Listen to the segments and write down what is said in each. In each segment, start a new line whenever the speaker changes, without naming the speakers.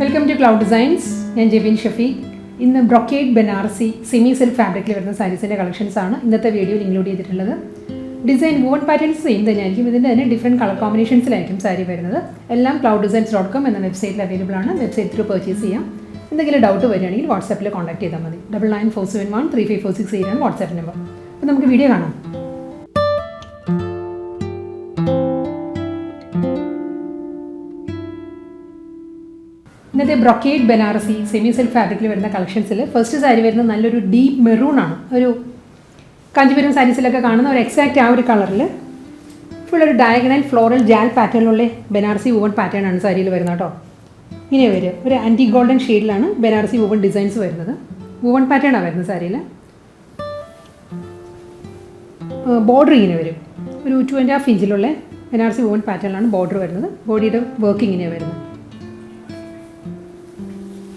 Welcome to cloud designs. ഞാൻ ജെബിൻ ഷഫീഖ്. ഇന്ന് brocade Banarasi semi silk ഫാബ്രിക്കിൽ വരുന്ന സാരീസിൻ്റെ കളക്ഷൻസ് ആണ് ഇന്നത്തെ വീഡിയോയിൽ ഇൻക്ലൂഡ് ചെയ്തിട്ടുള്ളത്. ഡിസൈൻ വൂവൺ പാറ്റേൺസ് സെയിം തന്നെയായിരിക്കും. ഇതിൻ്റെ തന്നെ ഡിഫറെൻറ്റ് കളർ കോമ്പിനേഷൻസിലായിരിക്കും സാരി വരുന്നത്. എല്ലാം clouddesigns.com എന്ന വെബ്സൈറ്റിൽ അവൈലബിൾ ആണ്. വെബ്സൈറ്റ് ത്രൂ പർച്ചേസ് ചെയ്യാം. എന്തെങ്കിലും ഡൗട്ട് വരികയാണെങ്കിൽ വാട്സാപ്പിൽ കോൺടാക്ട് ചെയ്താൽ മതി. 9947135468 ആണ് വാട്സാപ്പ് നമ്പർ. അപ്പോൾ നമുക്ക് വീഡിയോ കാണാം. ഇന്നത്തെ ബ്രൊക്കേഡ് ബനാറസി സെമി സിൽക്ക് ഫാബ്രിക്കിൽ വരുന്ന കളക്ഷൻസിൽ ഫസ്റ്റ് സാരി വരുന്നത് നല്ലൊരു ഡീപ്പ് മെറൂൺ ആണ്. ഒരു കാഞ്ചീപുരം സാരീസിലൊക്കെ കാണുന്ന ഒരു എക്സാക്റ്റ് ആ ഒരു കളറിൽ ഫുൾ ഒരു ഡയഗണൽ ഫ്ലോറൽ ജാൽ പാറ്റേണിലുള്ള ബനാറസി വൂവൺ പാറ്റേൺ ആണ് സാരിയിൽ വരുന്നത് കേട്ടോ. ഇങ്ങനെ വരും. ഒരു ആൻറ്റി ഗോൾഡൻ ഷെയ്ഡിലാണ് ബനാറസി വൂവൺ ഡിസൈൻസ് വരുന്നത്. വൂവൺ പാറ്റേൺ ആണ് വരുന്നത് സാരിയിൽ. ബോർഡർ ഇങ്ങനെ വരും. ഒരു 2.5 ഇഞ്ചിലുള്ള ബനാറസി വൂവൺ പാറ്റേണിലാണ് ബോർഡർ വരുന്നത്. ബോഡിയുടെ വർക്ക് ഇങ്ങനെയാണ് വരുന്നത്.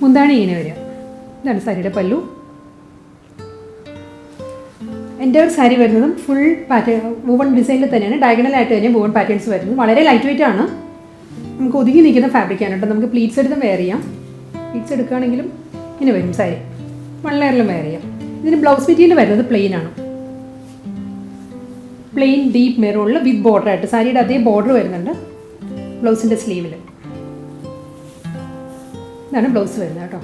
മുന്താണി ഇങ്ങനെ വരിക. ഇതാണ് സാരിയുടെ പല്ലു. എൻ്റെ ഒരു സാരി വരുന്നതും ഫുൾ പാറ്റേൺ വൂവൺ ഡിസൈനിൽ തന്നെയാണ്. ഡയഗണലായിട്ട് തന്നെ വൂവൺ പാറ്റേൺസ് വരുന്നത്. വളരെ ലൈറ്റ് വെയിറ്റ് ആണ്. നമുക്ക് ഒതുങ്ങി നിൽക്കുന്ന ഫാബ്രിക്കാണ് കേട്ടോ. നമുക്ക് പ്ലീറ്റ്സ് എടുത്തും വെയർ ചെയ്യാം. പ്ലീറ്റ്സ് എടുക്കുകയാണെങ്കിലും ഇങ്ങനെ വരും സാരി. 1 ലെയറിലും വെയർ ചെയ്യാം. ഇതിന് ബ്ലൗസ് മെറ്റീരിയൽ വരുന്നത് പ്ലെയിൻ ആണ്. പ്ലെയിൻ ഡീപ്പ് മെറൂണിൽ വിത്ത് ബോർഡർ ആയിട്ട് സാരിയുടെ അതേ ബോർഡർ വരുന്നുണ്ട് ബ്ലൗസിൻ്റെ സ്ലീവിൽ. ഇതാണ് ബ്ലൗസ് വരുന്നത് കേട്ടോ.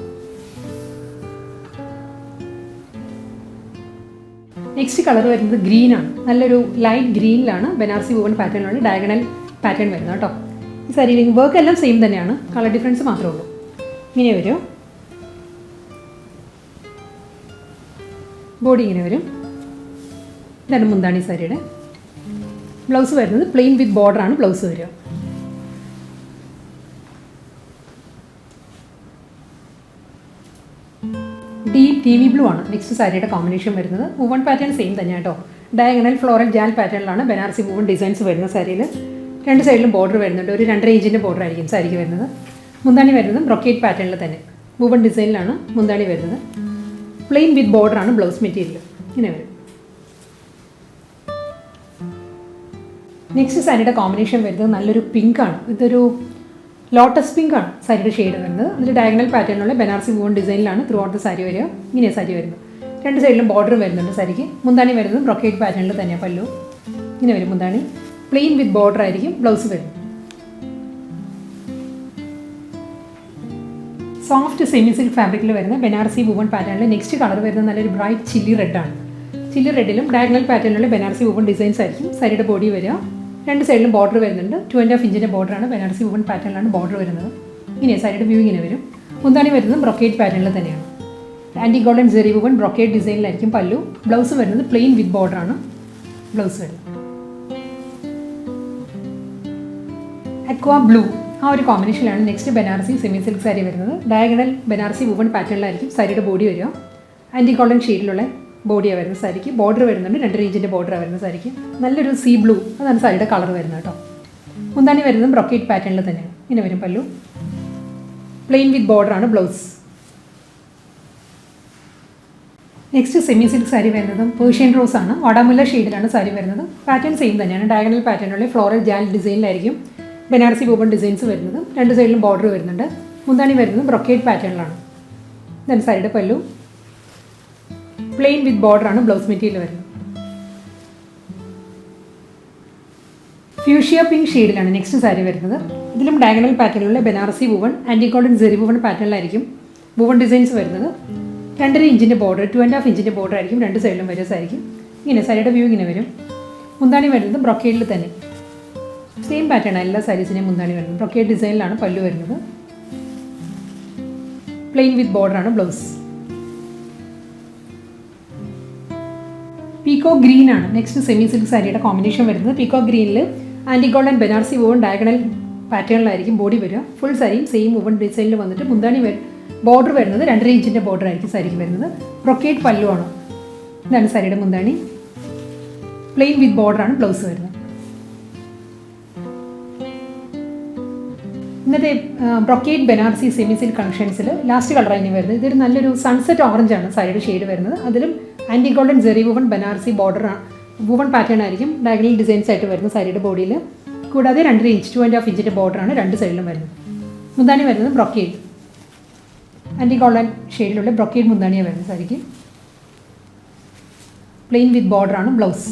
നെക്സ്റ്റ് കളർ വരുന്നത് ഗ്രീൻ ആണ്. നല്ലൊരു ലൈറ്റ് ഗ്രീനിലാണ് ബനാറസി വൂവൺ പാറ്റേണിലുള്ള ഡയഗണൽ പാറ്റേൺ വരുന്നത് കേട്ടോ. ഈ സാരി വർക്ക് എല്ലാം സെയിം തന്നെയാണ്. കളർ ഡിഫറൻസ് മാത്രമേ ഉള്ളൂ. ഇങ്ങനെ വരും. ബോഡി ഇങ്ങനെ വരും. ഇതാണ് മുന്താണി സാരിയുടെ. ബ്ലൗസ് വരുന്നത് പ്ലെയിൻ വിത്ത് ബോർഡർ ആണ് ബ്ലൗസ് വരിക. ഡീപ്പ് നേവി ബ്ലൂ ആണ് നെക്സ്റ്റ് സാരിയുടെ കോമ്പിനേഷൻ വരുന്നത്. വൂവൺ പാറ്റേൺ സെയിം തന്നെയാണ് കേട്ടോ. ഡയഗണൽ ഫ്ലോറൽ ജാൽ പാറ്റേണിലാണ് ബനാറസി വൂവൺ ഡിസൈൻസ് വരുന്ന സാരിയിൽ. രണ്ട് സൈഡിലും ബോർഡർ വരുന്നുണ്ട്. ഒരു 2.5 ഇഞ്ചിൻ്റെ ബോർഡർ ആയിരിക്കും സാരിക്ക് വരുന്നത്. മുന്താണി വരുന്നത് ബ്രൊക്കേഡ് പാറ്റേണിൽ തന്നെ വൂവൺ ഡിസൈനിലാണ് മുന്താണി വരുന്നത്. പ്ലെയിൻ വിത്ത് ബോർഡർ ആണ് ബ്ലൗസ് മെറ്റീരിയൽ. ഇങ്ങനെ വരും. നെക്സ്റ്റ് സാരിയുടെ കോമ്പിനേഷൻ വരുന്നത് നല്ലൊരു പിങ്ക് ആണ്. ഇതൊരു ലോട്ടസ് പിങ്ക് ആണ് സാരിയുടെ ഷെയ്ഡ് വരുന്നത്. അതിൽ ഡയഗണൽ പാറ്റേണിലുള്ള ബനാറസി വൂവൺ ഡിസൈനിലാണ് ത്രൂ ഔട്ട് ദ സാരി വരിക. ഇങ്ങനെ സാരി വരുന്നത്. രണ്ട് സൈഡിലും ബോർഡർ വരുന്നുണ്ട് സാരിക്ക്. മുന്താണി വരുന്നത് ബ്രൊക്കേഡ് പാറ്റേണിൽ തന്നെയാണ് പല്ലു. ഇങ്ങനെ വരും മുന്താണി. പ്ലെയിൻ വിത്ത് ബോർഡർ ആയിരിക്കും ബ്ലൗസ് വരും. സോഫ്റ്റ് സെമി സിൽക്ക് ഫാബ്രിക്കിൽ വരുന്ന ബനാറസി വൂവൺ പാറ്റേണിൽ നെക്സ്റ്റ് കളർ വരുന്നത് നല്ലൊരു ബ്രൈറ്റ് ചില്ലി റെഡ് ആണ്. ചില്ലി റെഡിലും ഡയഗണൽ പാറ്റേണിലുള്ള ബനാറസി വൂവൺ ഡിസൈൻസ് ആയിരിക്കും സാരിയുടെ ബോഡി വരിക. രണ്ട് സൈഡിലും ബോർഡർ വരുന്നുണ്ട്. 2.5 ഇഞ്ചിൻ്റെ ബോർഡറാണ് ബനാറസി വൂവൺ പാറ്റേണിലാണ് ബോർഡർ വരുന്നത്. ഇങ്ങനെ സാരിയുടെ വ്യൂ ഇങ്ങനെ വരും. മുന്താണി വരുന്നത് ബ്രൊക്കേഡ് പാറ്റേണിൽ തന്നെയാണ്. Antique golden zari woven brocade ഡിസൈനിലായിരിക്കും പല്ലു. ബ്ലൗസ് വരുന്നത് പ്ലെയിൻ വിത്ത് ബോർഡറാണ് ബ്ലൗസ് വരുന്നത്. അക്വാ ബ്ലൂ ആ ഒരു കോമ്പിനേഷനിലാണ് next Banarasi semi silk sari വരുന്നത്. ഡയഗണൽ ബനാറസി വൂവൺ പാറ്റേണിലായിരിക്കും സാരിയുടെ ബോഡി വരിക. ആൻറ്റി ഗോൾഡൻ ഷെയ്ഡിലുള്ള ബോഡിയാണ് വരുന്നത് സാരിക്ക്. ബോർഡർ വരുന്നുണ്ട്. 2.5 ഇഞ്ചിൻ്റെ ബോർഡറാണ് വരുന്നത് സാരിക്ക്. നല്ലൊരു സീ ബ്ലൂ അതാണ് സാരിയുടെ കളർ വരുന്നത് കേട്ടോ. മുന്താണി വരുന്നത് ബ്രൊക്കേഡ് പാറ്റേണിൽ തന്നെയാണ്. ഇങ്ങനെ വരും പല്ലു. പ്ലെയിൻ വിത്ത് ബോർഡറാണ് blouse. Next semi silk sari വരുന്നത് പേർഷ്യൻ റോസ് ആണ്. വടാമുല്ല ഷെയ്ഡിലാണ് സാരി വരുന്നത്. പാറ്റേൺ സെയിം തന്നെയാണ്. ഡയഗണൽ പാറ്റേണിലുള്ള ഫ്ലോറൽ ജാൽ ഡിസൈനിലായിരിക്കും ബനാറസി വൂവൺ ഡിസൈൻസ് വരുന്നത്. രണ്ട് സൈഡിലും ബോർഡർ വരുന്നുണ്ട്. മുന്താണി വരുന്നത് ബ്രൊക്കേഡ് പാറ്റേണിലാണ്. ഇതാണ് സാരിയുടെ പല്ലു. പ്ലെയിൻ വിത്ത് ബോർഡറാണ് ബ്ലൗസ് മെറ്റീരിയൽ വരുന്നത്. ഫ്യൂഷ്യ പിങ്ക് ഷെയ്ഡിലാണ് നെക്സ്റ്റ് സാരി വരുന്നത്. ഇതിലും ഡയഗണൽ പാറ്റേണിലുള്ള Banarasi woven antique golden zari woven പാറ്റേണിലായിരിക്കും വൂവൺ ഡിസൈൻസ് വരുന്നത്. 2.5 ഇഞ്ചിൻ്റെ ബോർഡർ 2.5 ഇഞ്ചിൻ്റെ ബോർഡർ ആയിരിക്കും രണ്ട് സൈഡിലും വരിക സാരിക്കും. ഇങ്ങനെ സാരിയുടെ വ്യൂ ഇങ്ങനെ വരും. മുന്താണി വരുന്നത് ബ്രൊക്കേഡിൽ തന്നെ സെയിം പാറ്റേൺ എല്ലാ സാരീസിനെയും മുന്താണി വരുന്നത്. ബ്രൊക്കേഡ് ഡിസൈനിലാണ് പല്ലു വരുന്നത്. പ്ലെയിൻ വിത്ത് ബോർഡറാണ് ബ്ലൗസ്. പീക്കോ ഗ്രീൻ ആണ് നെക്സ്റ്റ് സെമി സിൽക്ക് സാരിയുടെ കോമ്പിനേഷൻ വരുന്നത്. പീക്കോ ഗ്രീനിൽ antique golden Banarasi woven diagonal പാറ്റേണിലായിരിക്കും ബോഡി വരിക. ഫുൾ സാരിയും സെയിം വൂവൺ ഡിസൈനിൽ വന്നിട്ട് മുന്താണി ബോർഡർ വരുന്നത് 2.5 ഇഞ്ചിൻ്റെ ബോർഡർ ആയിരിക്കും സാരിക്ക് വരുന്നത്. ബ്രൊക്കേഡ് പല്ലു ആണ്. ഇതാണ് സാരിയുടെ മുന്താണി. പ്ലെയിൻ വിത്ത് ബോർഡറാണ് ബ്ലൗസ് വരുന്നത്. ഇന്നത്തെ ബ്രൊക്കേഡ് ബനാറസി സെമി സിൽക്ക് കളക്ഷൻസിൽ ലാസ്റ്റ് കളറായി വരുന്നത് ഇതൊരു നല്ലൊരു സൺസെറ്റ് ഓറഞ്ച് ആണ് സാരിയുടെ ഷെയ്ഡ് വരുന്നത്. അതിലും anti golden zari woven Banarasi border woven pattern ആയിരിക്കും ഡയഗണൽ ഡിസൈൻസ് ആയിട്ട് വരുന്നത് സാരിയുടെ ബോഡിയിൽ. കൂടാതെ 2.5 ഇഞ്ച് 2.5 ഇഞ്ചിൻ്റെ ബോർഡറാണ് രണ്ട് സൈഡിലും വരുന്നത്. മുന്താണി വരുന്നത് ബ്രൊക്കേഡ് ആൻറ്റി ഗോൾഡൻ ഷെയ്ഡിലുള്ള ബ്രൊക്കേഡ് മുന്താണിയാണ് വരുന്നത് സാരിക്ക്. പ്ലെയിൻ വിത്ത് ബോർഡറാണ് ബ്ലൗസ്.